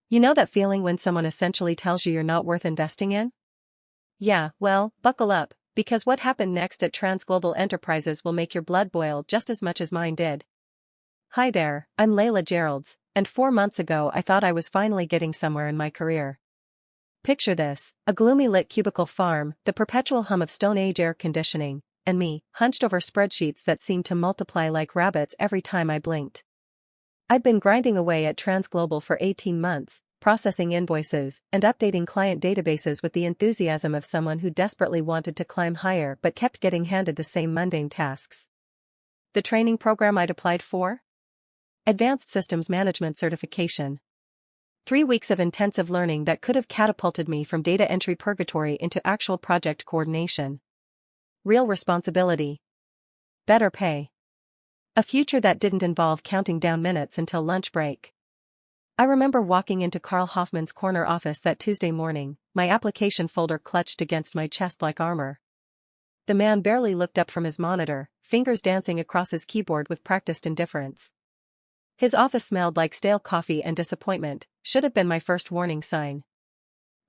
You know that feeling when someone essentially tells you you're not worth investing in? Yeah, well, buckle up, because what happened next at Transglobal Enterprises will make your blood boil just as much as mine did. Hi there, I'm Leila Geralds, and 4 months ago I thought I was finally getting somewhere in my career. Picture this, a gloomy lit cubicle farm, the perpetual hum of Stone Age air conditioning, and me, hunched over spreadsheets that seemed to multiply like rabbits every time I blinked. I'd been grinding away at Transglobal for 18 months, processing invoices and updating client databases with the enthusiasm of someone who desperately wanted to climb higher but kept getting handed the same mundane tasks. The training program I'd applied for? Advanced Systems Management Certification. 3 weeks of intensive learning that could have catapulted me from data entry purgatory into actual project coordination. Real responsibility. Better pay. A future that didn't involve counting down minutes until lunch break. I remember walking into Carl Hoffman's corner office that Tuesday morning, my application folder clutched against my chest like armor. The man barely looked up from his monitor, fingers dancing across his keyboard with practiced indifference. His office smelled like stale coffee and disappointment, should have been my first warning sign.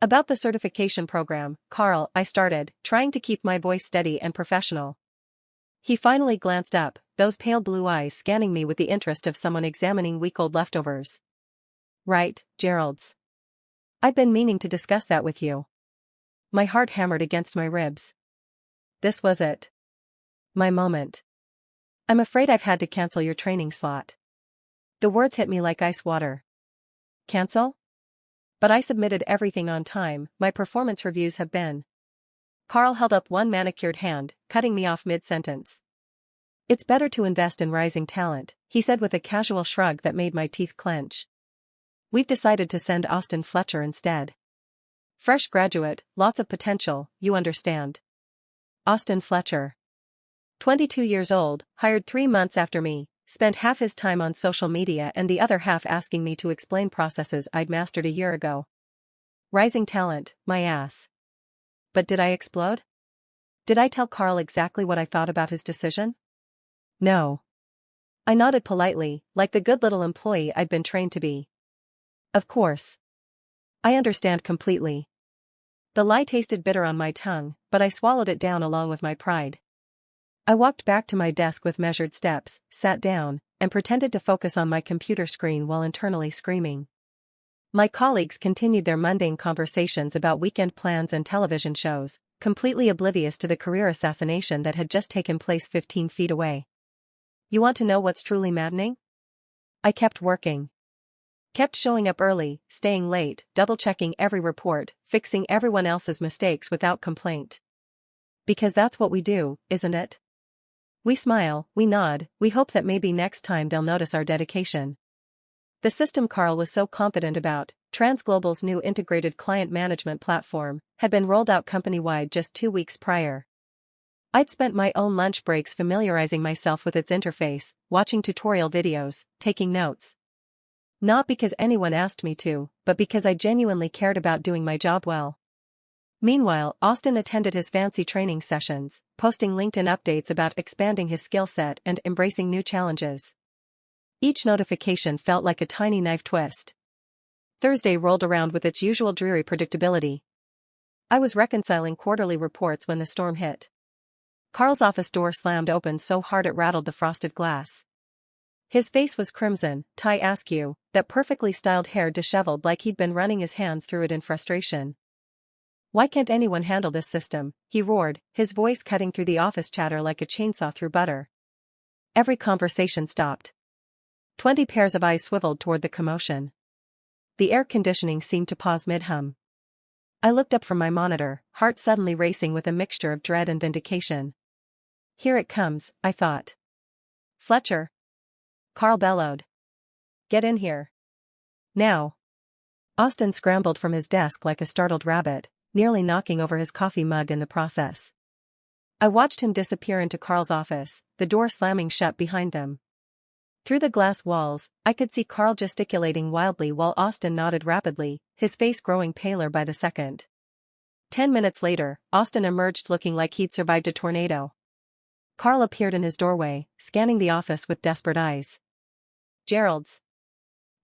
About the certification program, Carl, I started, trying to keep my voice steady and professional. He finally glanced up, those pale blue eyes scanning me with the interest of someone examining week-old leftovers. Right, Geralds. I've been meaning to discuss that with you. My heart hammered against my ribs. This was it. My moment. I'm afraid I've had to cancel your training slot. The words hit me like ice water. Cancel? But I submitted everything on time, my performance reviews have been. Carl held up one manicured hand, cutting me off mid-sentence. It's better to invest in rising talent, he said with a casual shrug that made my teeth clench. We've decided to send Austin Fletcher instead. Fresh graduate, lots of potential, you understand. Austin Fletcher. 22 years old, hired 3 months after me, spent half his time on social media and the other half asking me to explain processes I'd mastered a year ago. Rising talent, my ass. But did I explode? Did I tell Carl exactly what I thought about his decision? No. I nodded politely, like the good little employee I'd been trained to be. Of course. I understand completely. The lie tasted bitter on my tongue, but I swallowed it down along with my pride. I walked back to my desk with measured steps, sat down, and pretended to focus on my computer screen while internally screaming. My colleagues continued their mundane conversations about weekend plans and television shows, completely oblivious to the career assassination that had just taken place 15 feet away. You want to know what's truly maddening? I kept working. Kept showing up early, staying late, double-checking every report, fixing everyone else's mistakes without complaint. Because that's what we do, isn't it? We smile, we nod, we hope that maybe next time they'll notice our dedication. The system Carl was so confident about, Transglobal's new integrated client management platform, had been rolled out company-wide just 2 weeks prior. I'd spent my own lunch breaks familiarizing myself with its interface, watching tutorial videos, taking notes. Not because anyone asked me to, but because I genuinely cared about doing my job well. Meanwhile, Austin attended his fancy training sessions, posting LinkedIn updates about expanding his skill set and embracing new challenges. Each notification felt like a tiny knife twist. Thursday rolled around with its usual dreary predictability. I was reconciling quarterly reports when the storm hit. Carl's office door slammed open so hard it rattled the frosted glass. His face was crimson, tie askew, that perfectly styled hair disheveled like he'd been running his hands through it in frustration. Why can't anyone handle this system? He roared, his voice cutting through the office chatter like a chainsaw through butter. Every conversation stopped. 20 pairs of eyes swiveled toward the commotion. The air conditioning seemed to pause mid-hum. I looked up from my monitor, heart suddenly racing with a mixture of dread and vindication. Here it comes, I thought. Fletcher. Carl bellowed. Get in here. Now. Austin scrambled from his desk like a startled rabbit, nearly knocking over his coffee mug in the process. I watched him disappear into Carl's office, the door slamming shut behind them. Through the glass walls, I could see Carl gesticulating wildly while Austin nodded rapidly, his face growing paler by the second. 10 minutes later, Austin emerged looking like he'd survived a tornado. Carl appeared in his doorway, scanning the office with desperate eyes. Geralds.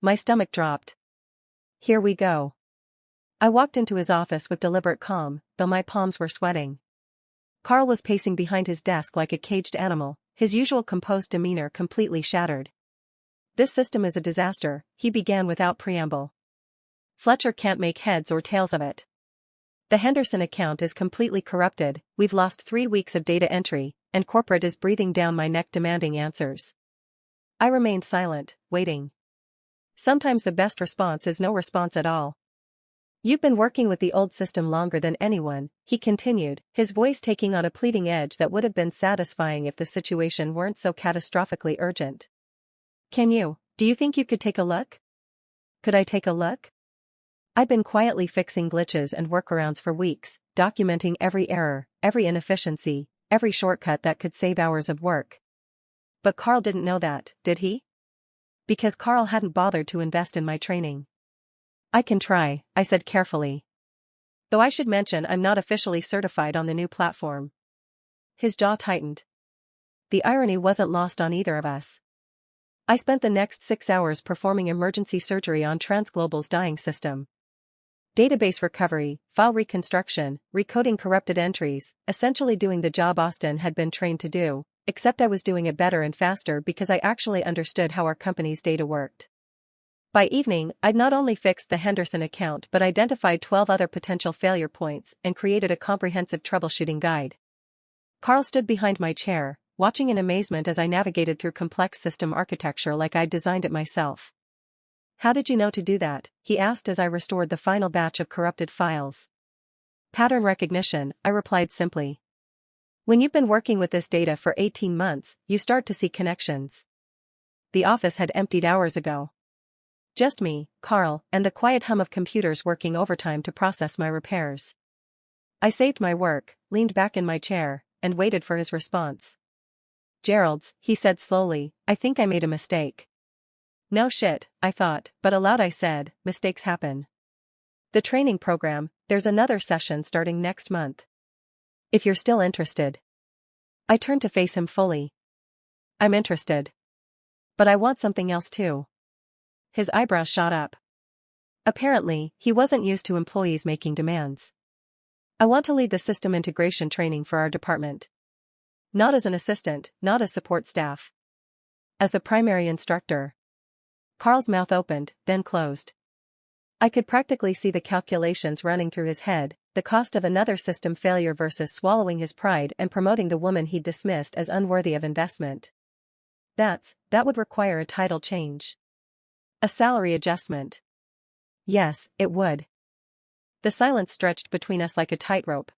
My stomach dropped. Here we go. I walked into his office with deliberate calm, though my palms were sweating. Carl was pacing behind his desk like a caged animal, his usual composed demeanor completely shattered. "This system is a disaster," he began without preamble. "Fletcher can't make heads or tails of it. The Henderson account is completely corrupted, we've lost 3 weeks of data entry, and corporate is breathing down my neck demanding answers." I remained silent, waiting. Sometimes the best response is no response at all. "You've been working with the old system longer than anyone," he continued, his voice taking on a pleading edge that would have been satisfying if the situation weren't so catastrophically urgent. Do you think you could take a look?" Could I take a look? I'd been quietly fixing glitches and workarounds for weeks, documenting every error, every inefficiency, every shortcut that could save hours of work. But Carl didn't know that, did he? Because Carl hadn't bothered to invest in my training. "I can try," I said carefully. "Though I should mention I'm not officially certified on the new platform." His jaw tightened. The irony wasn't lost on either of us. I spent the next 6 hours performing emergency surgery on TransGlobal's dying system. Database recovery, file reconstruction, recoding corrupted entries, essentially doing the job Austin had been trained to do, except I was doing it better and faster because I actually understood how our company's data worked. By evening, I'd not only fixed the Henderson account but identified 12 other potential failure points and created a comprehensive troubleshooting guide. Carl stood behind my chair, watching in amazement as I navigated through complex system architecture like I'd designed it myself. "How did you know to do that?" he asked as I restored the final batch of corrupted files. "Pattern recognition," I replied simply. "When you've been working with this data for 18 months, you start to see connections." The office had emptied hours ago. Just me, Carl, and the quiet hum of computers working overtime to process my repairs. I saved my work, leaned back in my chair, and waited for his response. "Gerald's," he said slowly, "I think I made a mistake." No shit, I thought, but aloud I said, "Mistakes happen. The training program, there's another session starting next month. If you're still interested." I turned to face him fully. "I'm interested. But I want something else too." His eyebrows shot up. Apparently, he wasn't used to employees making demands. "I want to lead the system integration training for our department. Not as an assistant, not as support staff. As the primary instructor." Carl's mouth opened, then closed. I could practically see the calculations running through his head, the cost of another system failure versus swallowing his pride and promoting the woman he'd dismissed as unworthy of investment. That would require a title change. A salary adjustment. Yes, it would. The silence stretched between us like a tightrope.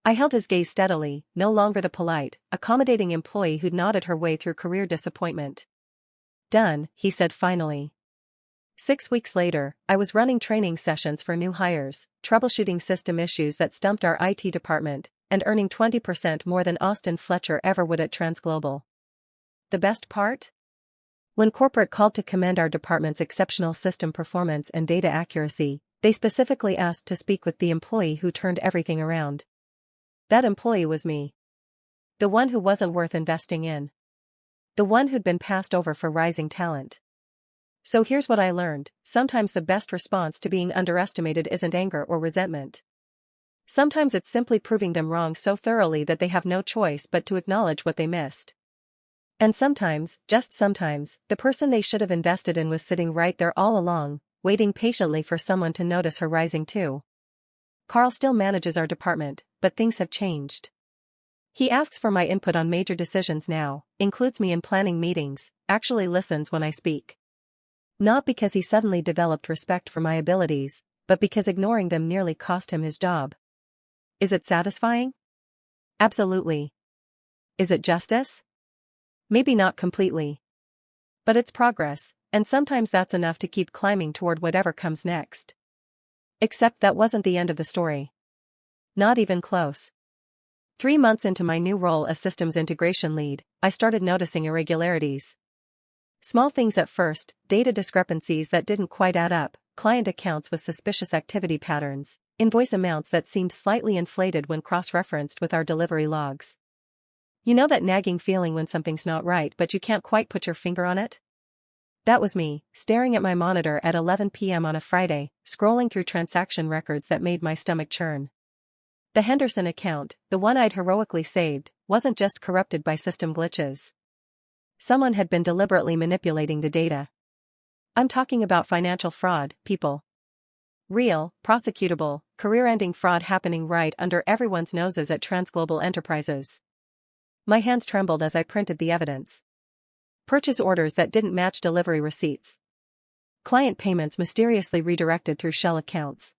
I held his gaze steadily, no longer the polite, accommodating employee who'd nodded her way through career disappointment. "Done," he said finally. 6 weeks later, I was running training sessions for new hires, troubleshooting system issues that stumped our IT department, and earning 20% more than Austin Fletcher ever would at TransGlobal. The best part? When corporate called to commend our department's exceptional system performance and data accuracy, they specifically asked to speak with the employee who turned everything around. That employee was me. The one who wasn't worth investing in. The one who'd been passed over for rising talent. So here's what I learned: sometimes the best response to being underestimated isn't anger or resentment. Sometimes it's simply proving them wrong so thoroughly that they have no choice but to acknowledge what they missed. And sometimes, just sometimes, the person they should have invested in was sitting right there all along, waiting patiently for someone to notice her rising too. Carl still manages our department, but things have changed. He asks for my input on major decisions now, includes me in planning meetings, actually listens when I speak. Not because he suddenly developed respect for my abilities, but because ignoring them nearly cost him his job. Is it satisfying? Absolutely. Is it justice? Maybe not completely. But it's progress, and sometimes that's enough to keep climbing toward whatever comes next. Except that wasn't the end of the story. Not even close. 3 months into my new role as systems integration lead, I started noticing irregularities. Small things at first: data discrepancies that didn't quite add up, client accounts with suspicious activity patterns, invoice amounts that seemed slightly inflated when cross-referenced with our delivery logs. You know that nagging feeling when something's not right but you can't quite put your finger on it? That was me, staring at my monitor at 11 p.m. on a Friday, scrolling through transaction records that made my stomach churn. The Henderson account, the one I'd heroically saved, wasn't just corrupted by system glitches. Someone had been deliberately manipulating the data. I'm talking about financial fraud, people. Real, prosecutable, career-ending fraud happening right under everyone's noses at Transglobal Enterprises. My hands trembled as I printed the evidence. Purchase orders that didn't match delivery receipts. Client payments mysteriously redirected through shell accounts.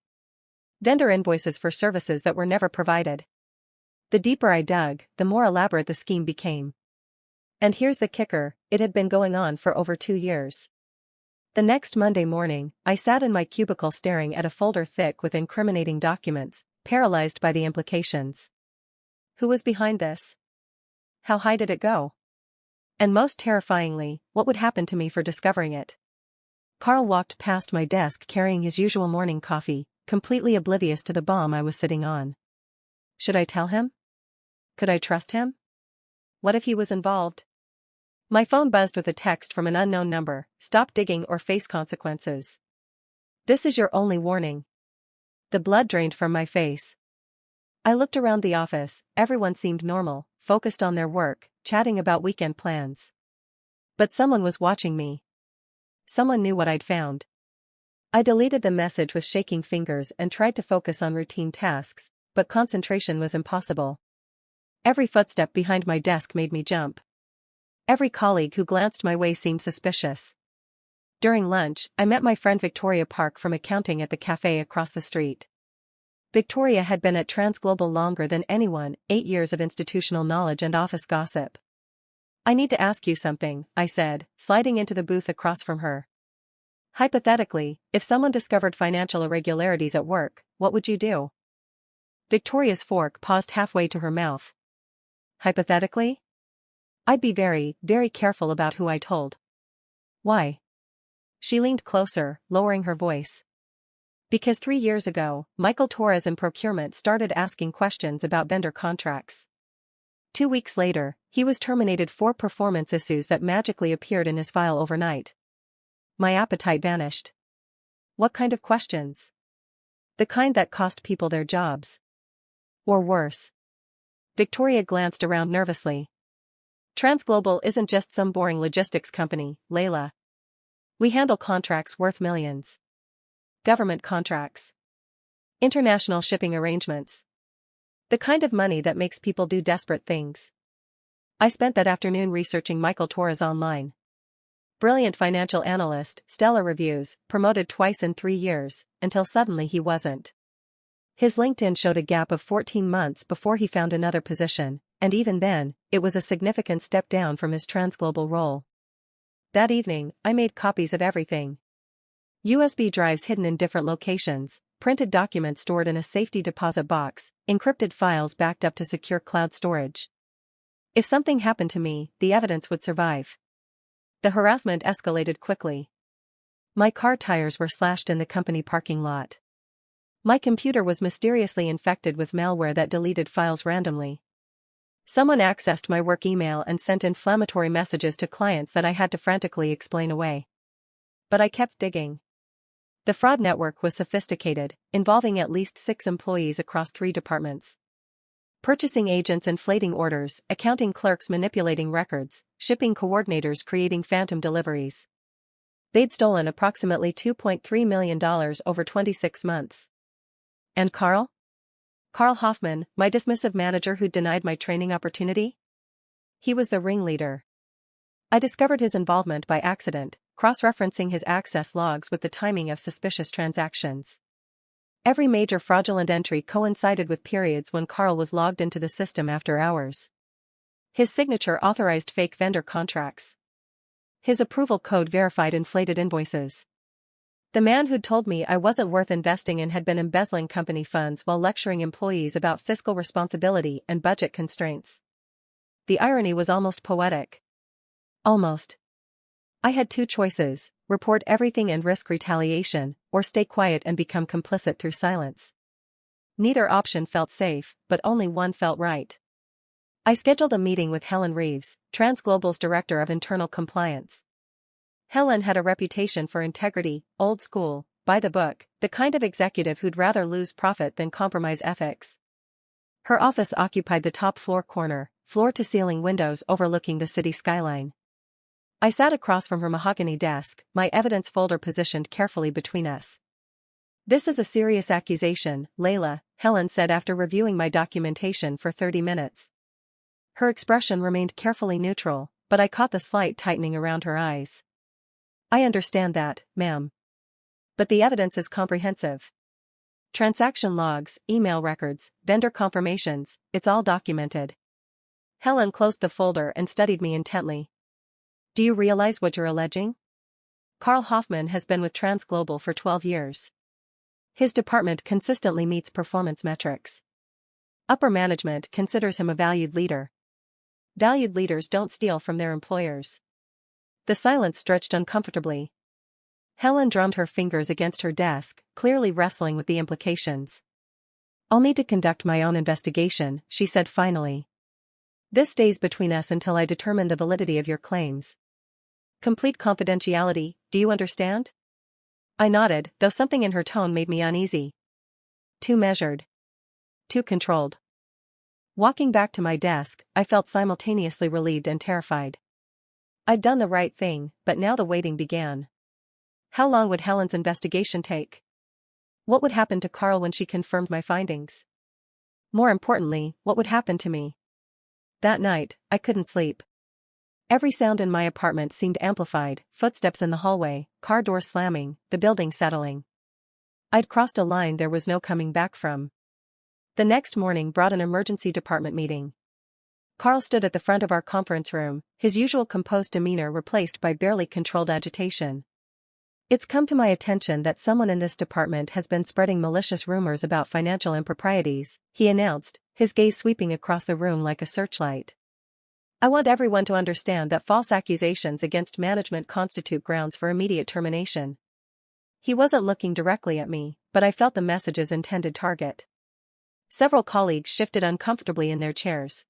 Vendor invoices for services that were never provided. The deeper I dug, the more elaborate the scheme became. And here's the kicker, it had been going on for over 2 years. The next Monday morning, I sat in my cubicle staring at a folder thick with incriminating documents, paralyzed by the implications. Who was behind this? How high did it go? And most terrifyingly, what would happen to me for discovering it? Carl walked past my desk carrying his usual morning coffee, completely oblivious to the bomb I was sitting on. Should I tell him? Could I trust him? What if he was involved? My phone buzzed with a text from an unknown number, stop digging or face consequences. This is your only warning. The blood drained from my face. I looked around the office, everyone seemed normal, focused on their work, chatting about weekend plans. But someone was watching me. Someone knew what I'd found. I deleted the message with shaking fingers and tried to focus on routine tasks, but concentration was impossible. Every footstep behind my desk made me jump. Every colleague who glanced my way seemed suspicious. During lunch, I met my friend Victoria Park from accounting at the cafe across the street. Victoria had been at Transglobal longer than anyone, 8 years of institutional knowledge and office gossip. I need to ask you something, I said, sliding into the booth across from her. Hypothetically, if someone discovered financial irregularities at work, what would you do? Victoria's fork paused halfway to her mouth. Hypothetically? I'd be very, very careful about who I told. Why? She leaned closer, lowering her voice. Because 3 years ago, Michael Torres in procurement started asking questions about vendor contracts. 2 weeks later, he was terminated for performance issues that magically appeared in his file overnight. My appetite vanished. What kind of questions? The kind that cost people their jobs. Or worse. Victoria glanced around nervously. Transglobal isn't just some boring logistics company, Leila. We handle contracts worth millions. Government contracts. International shipping arrangements. The kind of money that makes people do desperate things. I spent that afternoon researching Michael Torres online. Brilliant financial analyst, stellar reviews, promoted twice in 3 years, until suddenly he wasn't. His LinkedIn showed a gap of 14 months before he found another position, and even then, it was a significant step down from his Transglobal role. That evening, I made copies of everything. USB drives hidden in different locations, printed documents stored in a safety deposit box, encrypted files backed up to secure cloud storage. If something happened to me, the evidence would survive. The harassment escalated quickly. My car tires were slashed in the company parking lot. My computer was mysteriously infected with malware that deleted files randomly. Someone accessed my work email and sent inflammatory messages to clients that I had to frantically explain away. But I kept digging. The fraud network was sophisticated, involving at least 6 employees across 3 departments. Purchasing agents inflating orders, accounting clerks manipulating records, shipping coordinators creating phantom deliveries. They'd stolen approximately $2.3 million over 26 months. And Carl? Carl Hoffman, my dismissive manager who denied my training opportunity? He was the ringleader. I discovered his involvement by accident, cross-referencing his access logs with the timing of suspicious transactions. Every major fraudulent entry coincided with periods when Carl was logged into the system after hours. His signature authorized fake vendor contracts. His approval code verified inflated invoices. The man who'd told me I wasn't worth investing in had been embezzling company funds while lecturing employees about fiscal responsibility and budget constraints. The irony was almost poetic. Almost. I had 2 choices, report everything and risk retaliation, or stay quiet and become complicit through silence. Neither option felt safe, but only one felt right. I scheduled a meeting with Helen Reeves, Transglobal's Director of Internal Compliance. Helen had a reputation for integrity, old school, by the book, the kind of executive who'd rather lose profit than compromise ethics. Her office occupied the top floor corner, floor-to-ceiling windows overlooking the city skyline. I sat across from her mahogany desk, my evidence folder positioned carefully between us. "This is a serious accusation, Leila," Helen said after reviewing my documentation for 30 minutes. Her expression remained carefully neutral, but I caught the slight tightening around her eyes. "I understand that, ma'am. But the evidence is comprehensive. Transaction logs, email records, vendor confirmations, it's all documented." Helen closed the folder and studied me intently. "Do you realize what you're alleging? Carl Hoffman has been with TransGlobal for 12 years. His department consistently meets performance metrics. Upper management considers him a valued leader. Valued leaders don't steal from their employers." The silence stretched uncomfortably. Helen drummed her fingers against her desk, clearly wrestling with the implications. "I'll need to conduct my own investigation," she said finally. "This stays between us until I determine the validity of your claims. Complete confidentiality, do you understand?" I nodded, though something in her tone made me uneasy. Too measured. Too controlled. Walking back to my desk, I felt simultaneously relieved and terrified. I'd done the right thing, but now the waiting began. How long would Helen's investigation take? What would happen to Carl when she confirmed my findings? More importantly, what would happen to me? That night, I couldn't sleep. Every sound in my apartment seemed amplified: footsteps in the hallway, car doors slamming, the building settling. I'd crossed a line there was no coming back from. The next morning brought an emergency department meeting. Carl stood at the front of our conference room, his usual composed demeanor replaced by barely controlled agitation. "It's come to my attention that someone in this department has been spreading malicious rumors about financial improprieties," he announced, his gaze sweeping across the room like a searchlight. "I want everyone to understand that false accusations against management constitute grounds for immediate termination." He wasn't looking directly at me, but I felt the message's intended target. Several colleagues shifted uncomfortably in their chairs.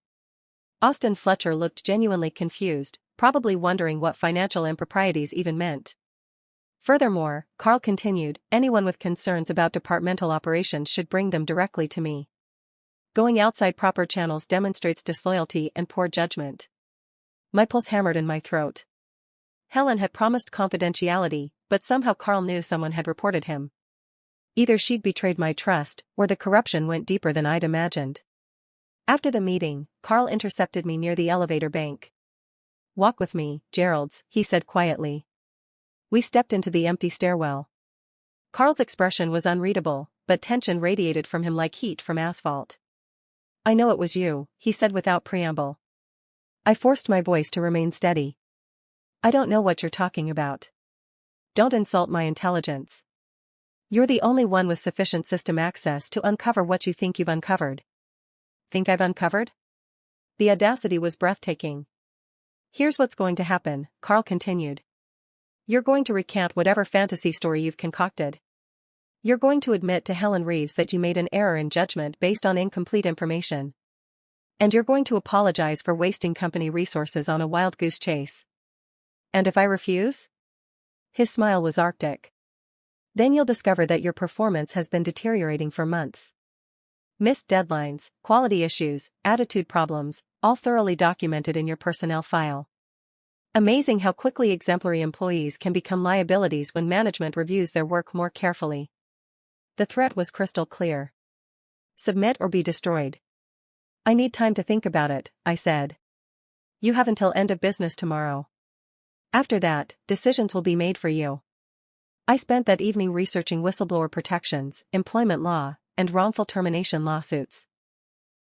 Austin Fletcher looked genuinely confused, probably wondering what financial improprieties even meant. Furthermore, Carl continued, "Anyone with concerns about departmental operations should bring them directly to me. Going outside proper channels demonstrates disloyalty and poor judgment." My pulse hammered in my throat. Helen had promised confidentiality, but somehow Carl knew someone had reported him. Either she'd betrayed my trust, or the corruption went deeper than I'd imagined. After the meeting, Carl intercepted me near the elevator bank. "Walk with me, Gerald's," he said quietly. We stepped into the empty stairwell. Carl's expression was unreadable, but tension radiated from him like heat from asphalt. "I know it was you," he said without preamble. I forced my voice to remain steady. "I don't know what you're talking about. Don't insult my intelligence. You're the only one with sufficient system access to uncover what you think you've uncovered." "Think I've uncovered?" The audacity was breathtaking. "Here's what's going to happen," Carl continued. "You're going to recant whatever fantasy story you've concocted. You're going to admit to Helen Reeves that you made an error in judgment based on incomplete information. And you're going to apologize for wasting company resources on a wild goose chase. And if I refuse?" His smile was arctic. "Then you'll discover that your performance has been deteriorating for months. Missed deadlines, quality issues, attitude problems, all thoroughly documented in your personnel file. Amazing how quickly exemplary employees can become liabilities when management reviews their work more carefully." The threat was crystal clear. "Submit or be destroyed." "I need time to think about it," I said. "You have until end of business tomorrow. After that, decisions will be made for you." I spent that evening researching whistleblower protections, employment law, and wrongful termination lawsuits.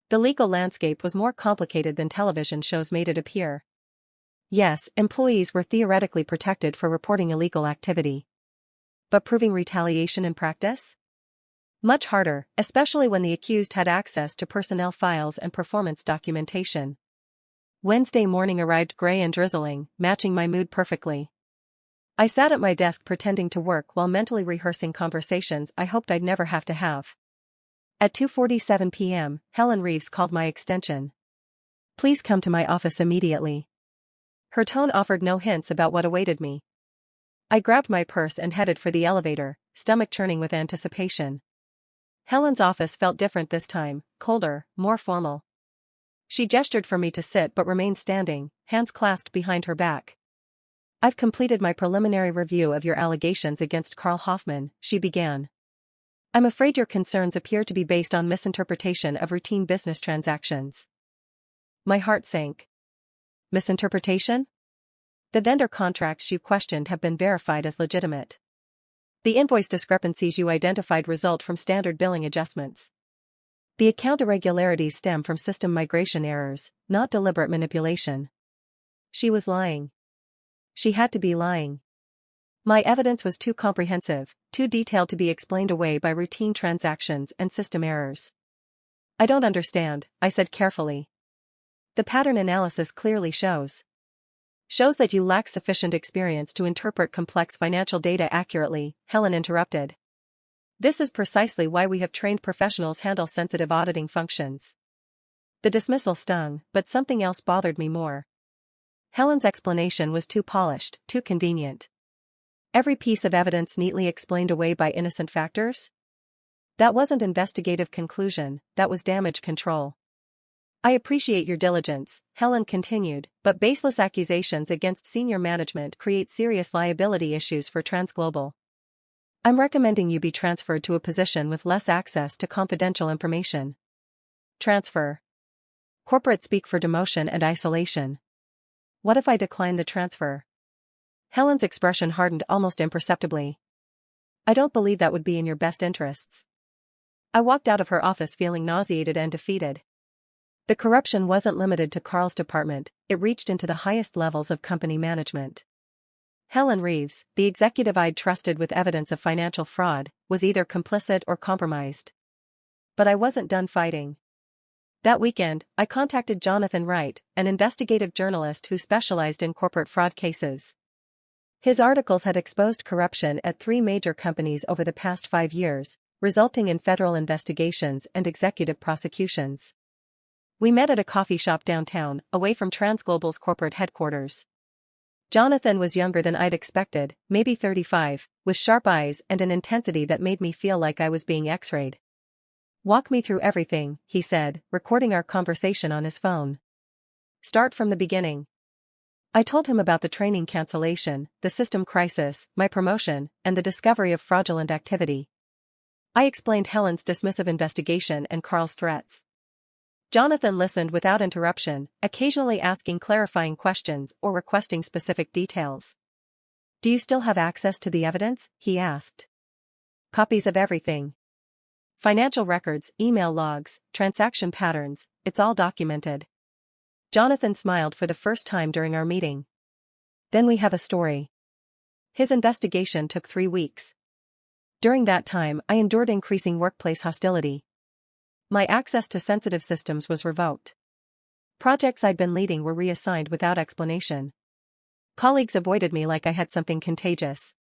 The legal landscape was more complicated than television shows made it appear. Yes, employees were theoretically protected for reporting illegal activity. But proving retaliation in practice? Much harder, especially when the accused had access to personnel files and performance documentation. Wednesday morning arrived gray and drizzling, matching my mood perfectly. I sat at my desk pretending to work while mentally rehearsing conversations I hoped I'd never have to have. At 2:47 p.m., Helen Reeves called my extension. "Please come to my office immediately." Her tone offered no hints about what awaited me. I grabbed my purse and headed for the elevator, stomach churning with anticipation. Helen's office felt different this time, colder, more formal. She gestured for me to sit but remained standing, hands clasped behind her back. I've completed my preliminary review of your allegations against Carl Hoffman, she began. I'm afraid your concerns appear to be based on misinterpretation of routine business transactions. My heart sank. Misinterpretation? The vendor contracts you questioned have been verified as legitimate. The invoice discrepancies you identified result from standard billing adjustments. The account irregularities stem from system migration errors, not deliberate manipulation. She was lying. She had to be lying. My evidence was too comprehensive, too detailed to be explained away by routine transactions and system errors. I don't understand, I said carefully. The pattern analysis clearly shows that you lack sufficient experience to interpret complex financial data accurately, Helen interrupted. This is precisely why we have trained professionals handle sensitive auditing functions. The dismissal stung, but something else bothered me more. Helen's explanation was too polished, too convenient. Every piece of evidence neatly explained away by innocent factors? That wasn't investigative conclusion, that was damage control. I appreciate your diligence, Helen continued, but baseless accusations against senior management create serious liability issues for Transglobal. I'm recommending you be transferred to a position with less access to confidential information. Transfer. Corporate speak for demotion and isolation. What if I decline the transfer? Helen's expression hardened almost imperceptibly. I don't believe that would be in your best interests. I walked out of her office feeling nauseated and defeated. The corruption wasn't limited to Carl's department, it reached into the highest levels of company management. Helen Reeves, the executive I'd trusted with evidence of financial fraud, was either complicit or compromised. But I wasn't done fighting. That weekend, I contacted Jonathan Wright, an investigative journalist who specialized in corporate fraud cases. His articles had exposed corruption at 3 major companies over the past 5 years, resulting in federal investigations and executive prosecutions. We met at a coffee shop downtown, away from Transglobal's corporate headquarters. Jonathan was younger than I'd expected, maybe 35, with sharp eyes and an intensity that made me feel like I was being x-rayed. Walk me through everything, he said, recording our conversation on his phone. Start from the beginning. I told him about the training cancellation, the system crisis, my promotion, and the discovery of fraudulent activity. I explained Helen's dismissive investigation and Carl's threats. Jonathan listened without interruption, occasionally asking clarifying questions or requesting specific details. Do you still have access to the evidence? He asked. Copies of everything. Financial records, email logs, transaction patterns, it's all documented. Jonathan smiled for the first time during our meeting. Then we have a story. His investigation took 3 weeks. During that time, I endured increasing workplace hostility. My access to sensitive systems was revoked. Projects I'd been leading were reassigned without explanation. Colleagues avoided me like I had something contagious.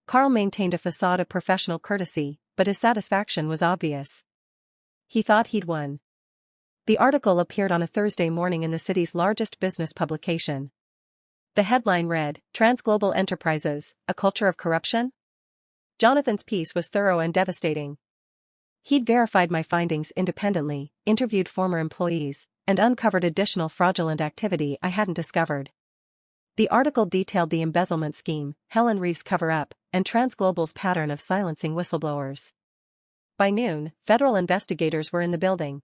Carl maintained a facade of professional courtesy, but his satisfaction was obvious. He thought he'd won. The article appeared on a Thursday morning in the city's largest business publication. The headline read, Transglobal Enterprises, A Culture of Corruption? Jonathan's piece was thorough and devastating. He'd verified my findings independently, interviewed former employees, and uncovered additional fraudulent activity I hadn't discovered. The article detailed the embezzlement scheme, Helen Reeves' cover-up, and Transglobal's pattern of silencing whistleblowers. By noon, federal investigators were in the building.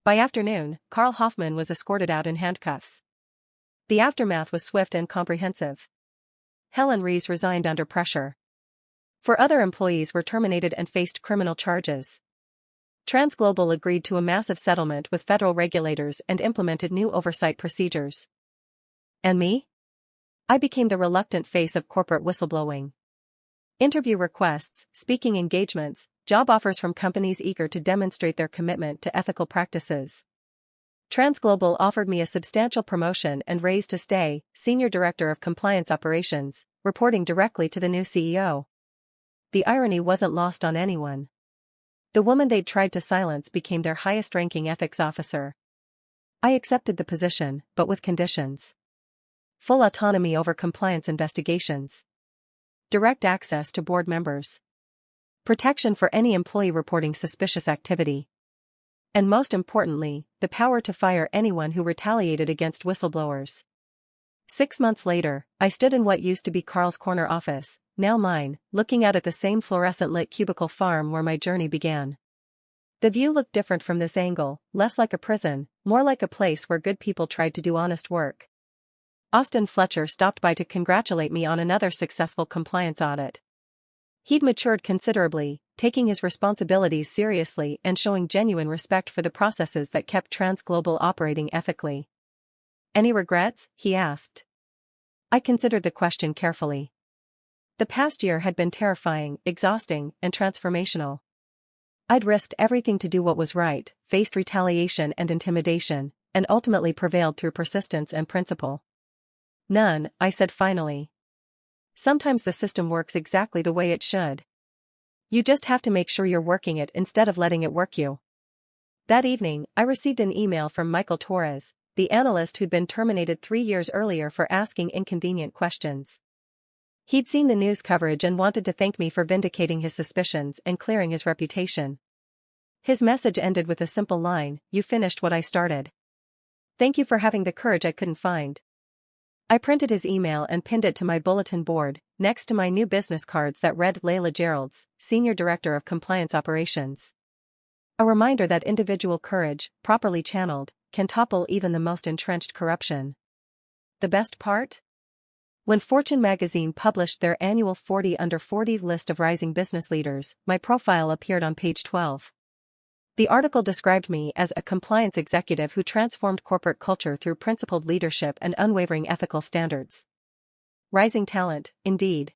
By afternoon, Carl Hoffman was escorted out in handcuffs. The aftermath was swift and comprehensive. Helen Reeves resigned under pressure. 4 other employees were terminated and faced criminal charges. Transglobal agreed to a massive settlement with federal regulators and implemented new oversight procedures. And me? I became the reluctant face of corporate whistleblowing. Interview requests, speaking engagements, job offers from companies eager to demonstrate their commitment to ethical practices. Transglobal offered me a substantial promotion and raise to stay, Senior Director of Compliance Operations, reporting directly to the new CEO. The irony wasn't lost on anyone. The woman they'd tried to silence became their highest-ranking ethics officer. I accepted the position, but with conditions. Full autonomy over compliance investigations. direct access to board members, protection for any employee reporting suspicious activity, and most importantly, the power to fire anyone who retaliated against whistleblowers. 6 months later, I stood in what used to be Carl's corner office, now mine, looking out at the same fluorescent-lit cubicle farm where my journey began. The view looked different from this angle, less like a prison, more like a place where good people tried to do honest work. Austin Fletcher stopped by to congratulate me on another successful compliance audit. He'd matured considerably, taking his responsibilities seriously and showing genuine respect for the processes that kept TransGlobal operating ethically. "Any regrets?" he asked. I considered the question carefully. The past year had been terrifying, exhausting, and transformational. I'd risked everything to do what was right, faced retaliation and intimidation, and ultimately prevailed through persistence and principle. "None," I said finally. "Sometimes the system works exactly the way it should. You just have to make sure you're working it instead of letting it work you." That evening, I received an email from Michael Torres, the analyst who'd been terminated 3 years earlier for asking inconvenient questions. He'd seen the news coverage and wanted to thank me for vindicating his suspicions and clearing his reputation. His message ended with a simple line: "You finished what I started. Thank you for having the courage I couldn't find." I printed his email and pinned it to my bulletin board, next to my new business cards that read Leila Geralds, Senior Director of Compliance Operations. A reminder that individual courage, properly channeled, can topple even the most entrenched corruption. The best part? When Fortune magazine published their annual 40 Under 40 list of rising business leaders, my profile appeared on page 12. The article described me as a compliance executive who transformed corporate culture through principled leadership and unwavering ethical standards. Rising talent, indeed.